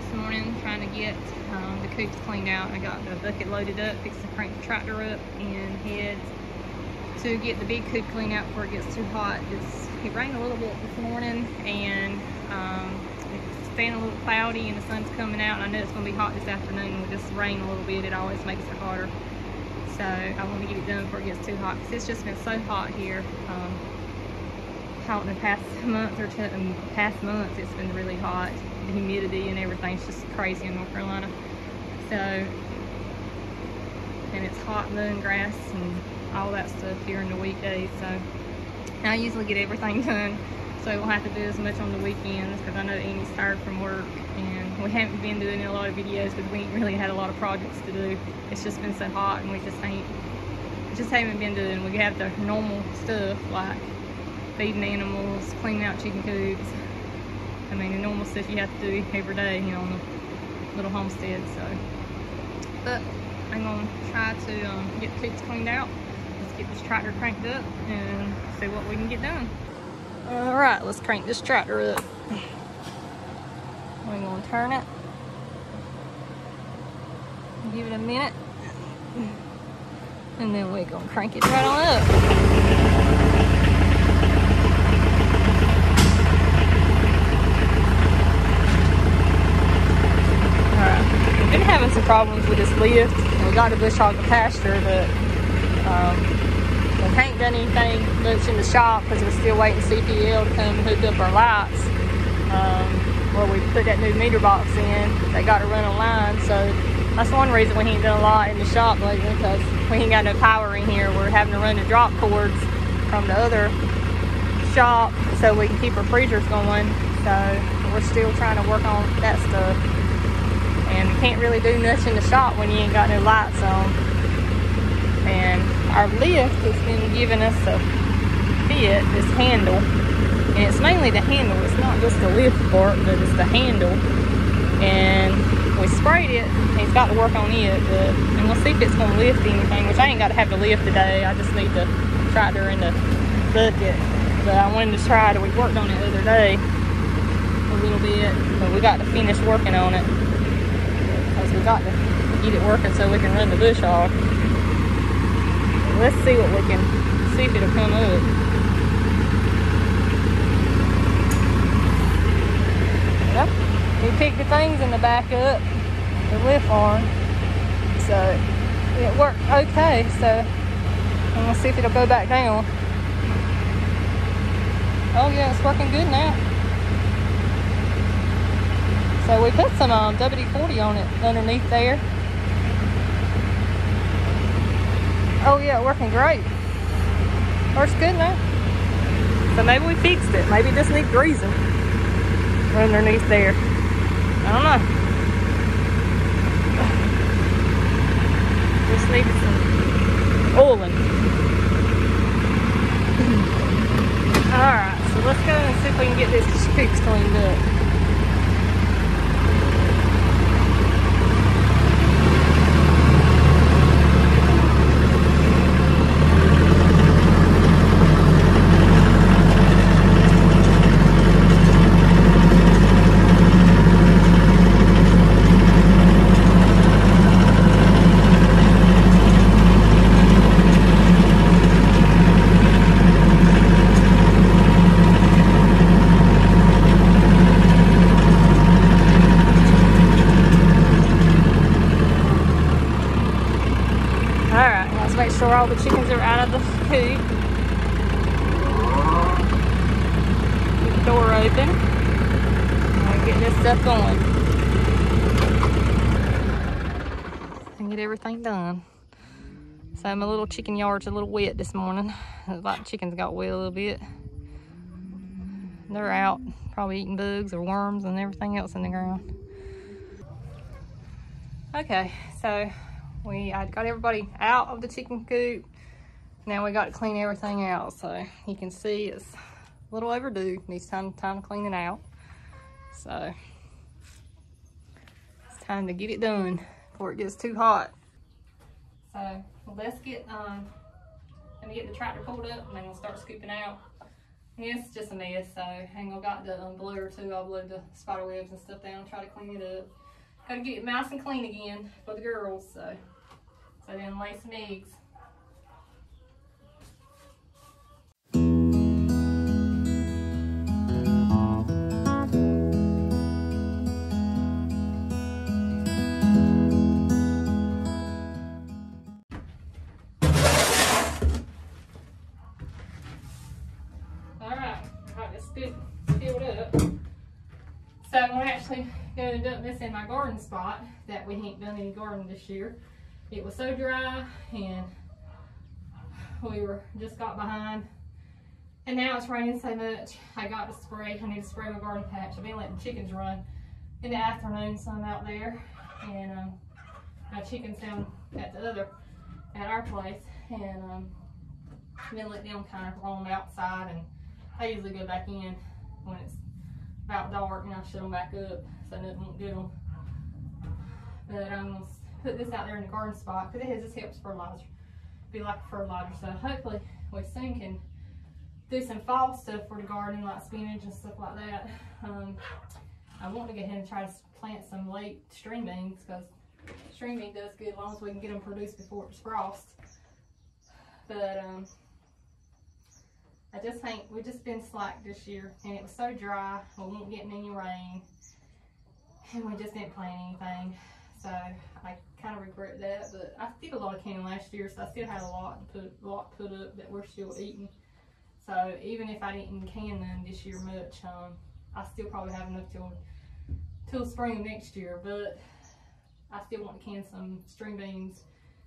this morning trying to get the coops cleaned out. I got the bucket loaded up, fixing to crank the tractor up, and head to get the big coop cleaned out before it gets too hot. It rained a little bit this morning, and it's staying a little cloudy, and the sun's coming out, and I know it's going to be hot this afternoon. With this rain a little bit, it always makes it hotter. So I want to get it done before it gets too hot, because it's just been so hot here. Out in the past months, it's been really hot. The humidity and everything's just crazy in North Carolina. So, and it's hot mowing grass and all that stuff during the weekdays. So I usually get everything done, so I won't have to do as much on the weekends, because I know Amy's tired from work, and we haven't been doing a lot of videos because we ain't really had a lot of projects to do. It's just been so hot, and we just haven't been doing. We have the normal stuff like feeding animals, cleaning out chicken coops. I mean, the normal stuff you have to do every day, you know, on the little homestead. So, but I'm gonna try to get the coops cleaned out. Let's get this tractor cranked up and see what we can get done. All right, let's crank this tractor up. We're gonna turn it, give it a minute, and then we're gonna crank it right on up. Been having some problems with this lift. We got a bush hog the pasture, but we ain't done anything much in the shop because we're still waiting CPL to come and hook up our lights. Where we put that new meter box in, they got to run a line, so that's one reason we ain't done a lot in the shop lately, because we ain't got no power in here. We're having to run the drop cords from the other shop so we can keep our freezers going. So we're still trying to work on that stuff. And you can't really do much in the shop when you ain't got no lights on. And our lift has been giving us a fit, this handle. And it's mainly the handle. It's not just the lift part, but it's the handle. And we sprayed it. He's got to work on it. And we'll see if it's going to lift anything, which I ain't got to have the lift today. I just need the tractor and the bucket. But I wanted to try it. We worked on it the other day a little bit. But we got to finish working on it. We got to get it working so we can run the bush hog. Let's see what we can see if it'll come up. Yep. We picked the things in the back up, the lift arm, so it worked okay. So I'm gonna see if it'll go back down. Oh yeah, it's working good now. So we put some WD-40 on it underneath there. Oh yeah, working great. Works good now. So maybe we fixed it. Maybe it just needs greasing underneath there. I don't know. Just needed some oiling. Alright, so let's go and see if we can get this fix cleaned up. Make sure all the chickens are out of the coop. Keep the door open. And get this stuff going. And get everything done. So my little chicken yard's a little wet this morning. Looks like the chickens got wet a little bit. They're out, probably eating bugs or worms and everything else in the ground. Okay, so I got everybody out of the chicken coop. Now we got to clean everything out. So you can see it's a little overdue. Needs time to clean it out. So it's time to get it done before it gets too hot. So let's get let me get the tractor pulled up and then we'll start scooping out It's just a mess, so hang on, got the blower too. I'll blow the spider webs and stuff down, try to clean it up. Gotta get it nice and clean again for the girls, so then lay some eggs. Filled up. So I'm actually going to dump this in my garden spot that we ain't done any gardening this year. It was so dry and we just got behind. And now it's raining so much. I got to spray. I need to spray my garden patch. I've been letting the chickens run in the afternoon, some out there. And my chickens down at our place. And I've been letting them kind of roam outside, and I usually go back in when it's about dark and I shut them back up so nothing won't get them. But I'm going to put this out there in the garden spot because this helps fertilizer. Be like a fertilizer. So hopefully we soon can do some fall stuff for the garden, like spinach and stuff like that. I want to go ahead and try to plant some late string beans because string bean does good as long as we can get them produced before it's frost. But we've just been slack this year, and it was so dry, we weren't getting any rain, and we just didn't plant anything. So I kind of regret that, but I did a lot of canning last year, so I still had a lot put up that we're still eating. So even if I didn't can none this year much, I still probably have enough till spring next year. But I still want to can some string beans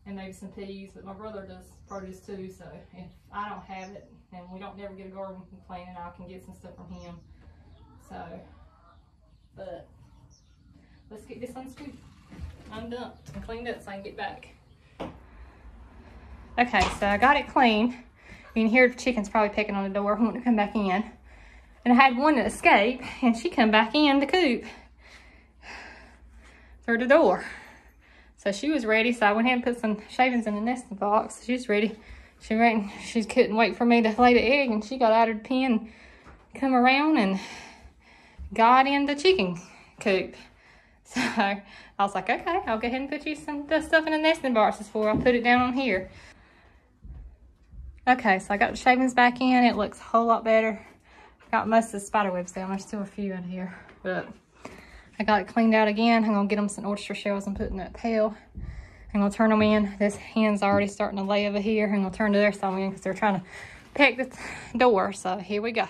and maybe some peas, but my brother does produce too, so if I don't have it and we don't never get a garden planted, I can get some stuff from him. So, but let's get this undumped and cleaned up so I can get back. Okay, so I got it clean. You can hear the chickens probably pecking on the door, wanting to come back in. And I had one that escaped, and she come back in the coop through the door. So she was ready, so I went ahead and put some shavings in the nesting box. She was ready. She couldn't wait for me to lay the egg, and she got out of the pen, come around, and got in the chicken coop. So I was like, okay, I'll go ahead and put you some stuff in the nesting boxes before I put it down on here. Okay, so I got the shavings back in. It looks a whole lot better. Got most of the spider webs down. There's still a few in here, but I got it cleaned out again. I'm gonna get them some oyster shells and put in that pail. I'm gonna turn them in. This hen's already starting to lay over here. I'm gonna turn to their side in because they're trying to peck the door. So here we go.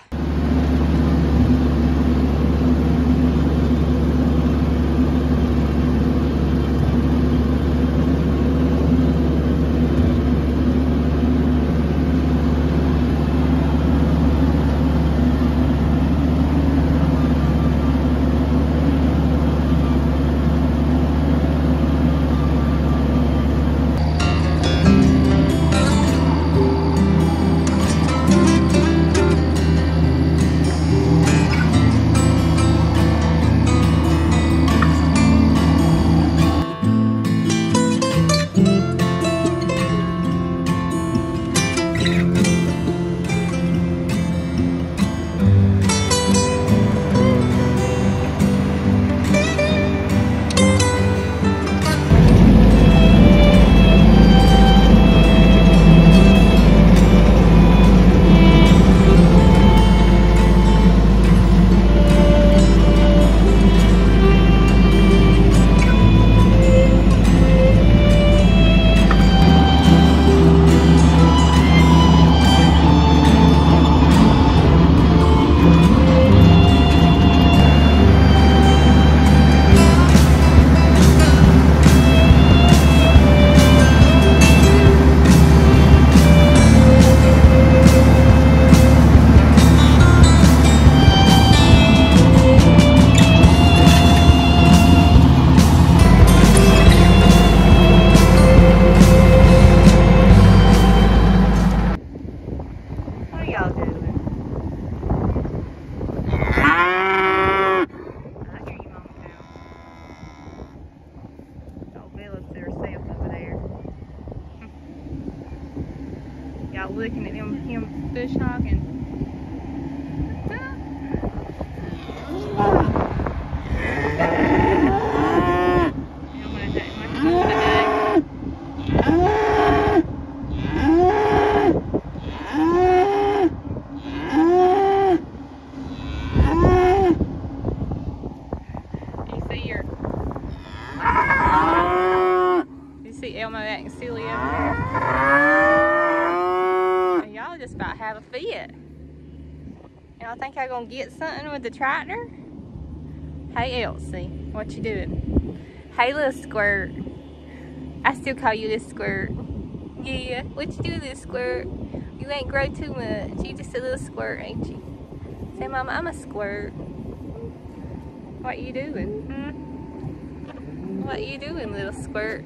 have a fit. Y'all think I'm gonna get something with the tractor? Hey Elsie, what you doing? Hey little squirt. I still call you little squirt. Yeah, what you doing, little squirt? You ain't grow too much. You just a little squirt, ain't you? Say, Mama, I'm a squirt. What you doing? Hmm? What you doing, little squirt?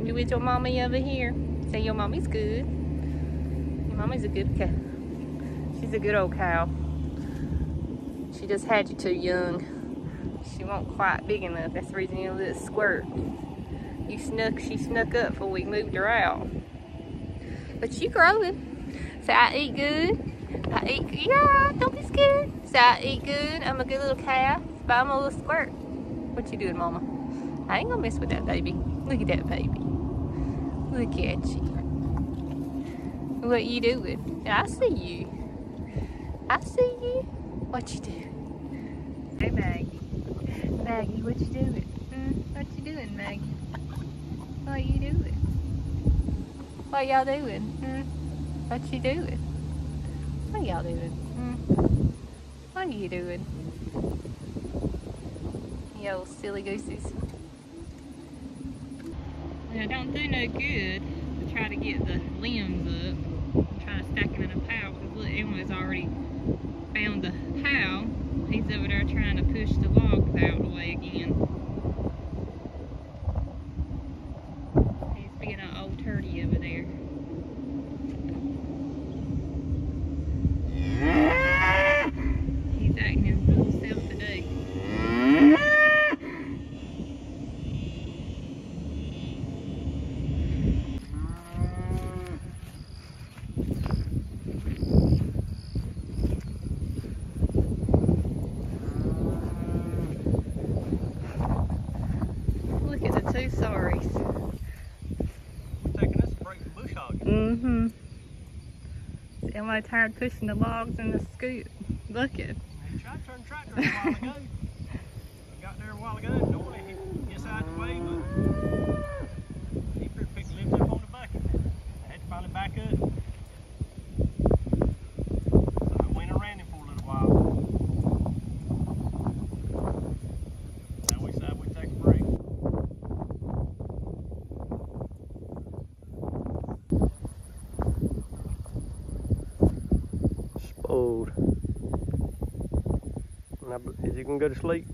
You with your mommy over here? Say your mommy's good. Your mommy's a good cow. She's a good old cow. She just had you too young. She wasn't quite big enough. That's the reason you're a little squirt. She snuck up before we moved her out. But she growing. So I eat good. I eat good. Yeah, don't be scared. So I eat good. I'm a good little cow. But I'm a little squirt. What you doing, Mama? I ain't gonna mess with that baby. Look at that baby. Look at you. What you doing? I see you. I see you. What you doing? Hey, Maggie. Maggie, what you doing? What you doing, Maggie? What you doing? What y'all doing? What you doing? What y'all doing? What are you doing? You old silly gooses. Well, it don't do no good to try to get the limbs up. I'm trying to stack them in a pile because look, Emma's already found the pile. He's over there trying to push the logs out of the way again. He's being an old turdy over there. He's acting his little self today. Look at the two sorries. We're taking this break for bush hogging. Mm-hmm. Am I tired pushing the logs in the scoop? Look at. He tried to turn the tractor a while ago. I got there a while ago. Normally he gets out of the way, but he pretty quick lived up on the bucket. I had to finally back up. So I went and ran him for a little while. Now we decided we'd take a break. Spoiled. Now, is he gonna go to sleep?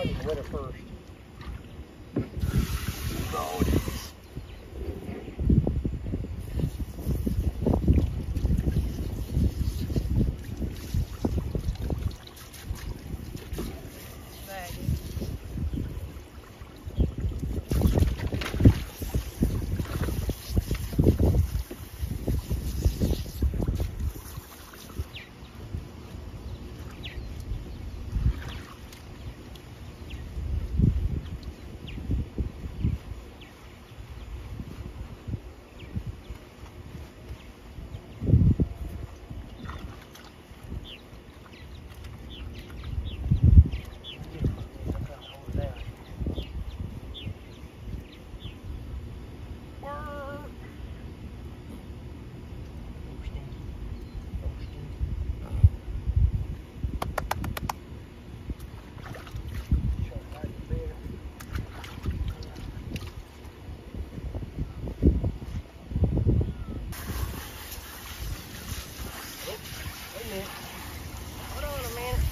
in the winter first. Oh,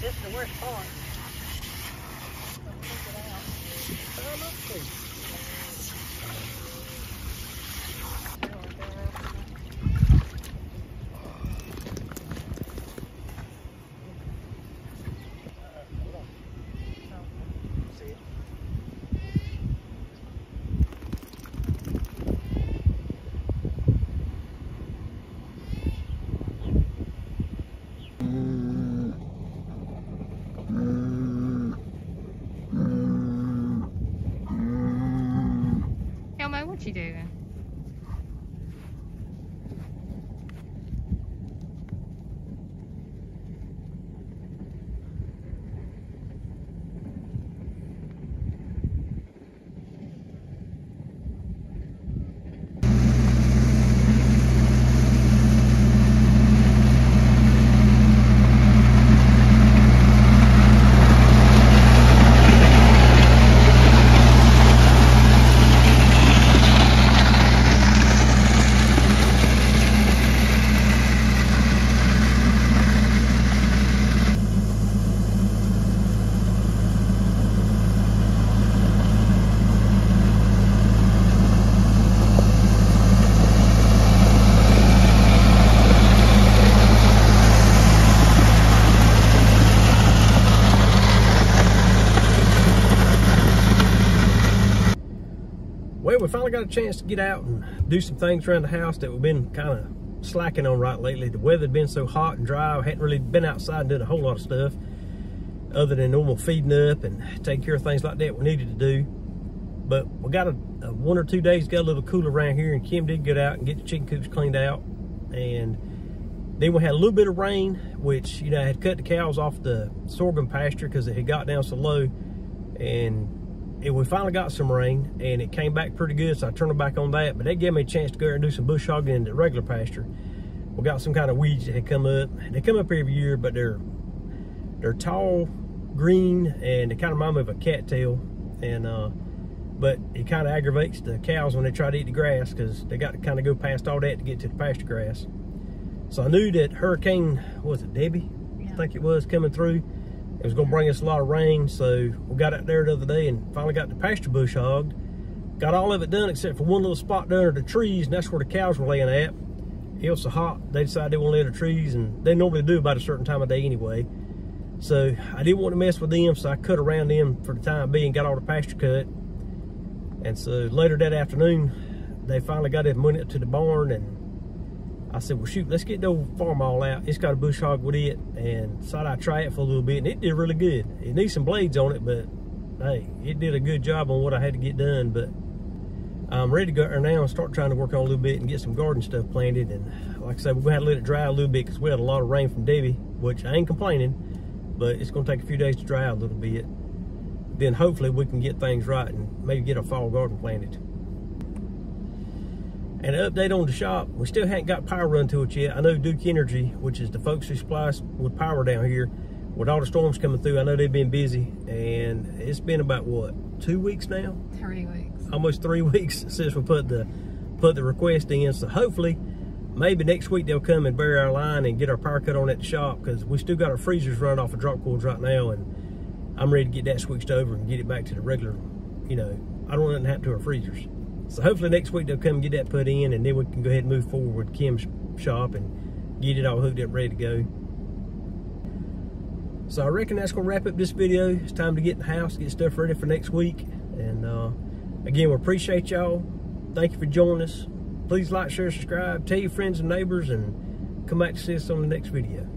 this is the worst part. What you doing? Well, we finally got a chance to get out and do some things around the house that we've been kind of slacking on right lately. The weather had been so hot and dry, I hadn't really been outside and done a whole lot of stuff other than normal feeding up and taking care of things like that we needed to do. But we got a 1 or 2 days, got a little cooler around here, and Kim did get out and get the chicken coops cleaned out. And then we had a little bit of rain, which, you know, I had cut the cows off the sorghum pasture because it had got down so low. And we finally got some rain, and it came back pretty good, so I turned it back on that. But that gave me a chance to go and do some bush hogging in the regular pasture. We got some kind of weeds that had come up. They come up every year, but they're tall, green, and they kind of remind me of a cattail. And but it kind of aggravates the cows when they try to eat the grass, because they got to kind of go past all that to get to the pasture grass. So I knew that Hurricane, what was it, Debbie? Yeah. I think it was, coming through. It was gonna bring us a lot of rain, so we got out there the other day and finally got the pasture bush hogged. Got all of it done except for one little spot under the trees, and that's where the cows were laying at. It was so hot, they decided they want to lay in the trees, and they normally do about a certain time of day anyway. So I didn't want to mess with them, so I cut around them for the time being, got all the pasture cut. And so later that afternoon, they finally got it and went up to the barn, and I said, well, shoot, let's get the old farm all out. It's got a bush hog with it, and so I tried it for a little bit, and it did really good. It needs some blades on it, but hey, it did a good job on what I had to get done. But I'm ready to go there now and start trying to work on a little bit and get some garden stuff planted. And like I said, we're gonna have to let it dry a little bit because we had a lot of rain from Debbie, which I ain't complaining, but it's gonna take a few days to dry a little bit. Then hopefully we can get things right and maybe get a fall garden planted. And an update on the shop, we still haven't got power run to it yet. I know Duke Energy, which is the folks who supply us with power down here, with all the storms coming through, I know they've been busy, and it's been about, what, 2 weeks now? 3 weeks. Almost 3 weeks since we put the request in. So hopefully, maybe next week they'll come and bury our line and get our power cut on at the shop, because we still got our freezers running off of drop cords right now, and I'm ready to get that switched over and get it back to the regular, you know, I don't want nothing to happen to our freezers. So hopefully next week they'll come and get that put in, and then we can go ahead and move forward with Kim's shop and get it all hooked up, ready to go. So I reckon that's gonna wrap up this video. It's time to get in the house, get stuff ready for next week. And again, we appreciate y'all. Thank you for joining us. Please like, share, subscribe, tell your friends and neighbors, and come back to see us on the next video.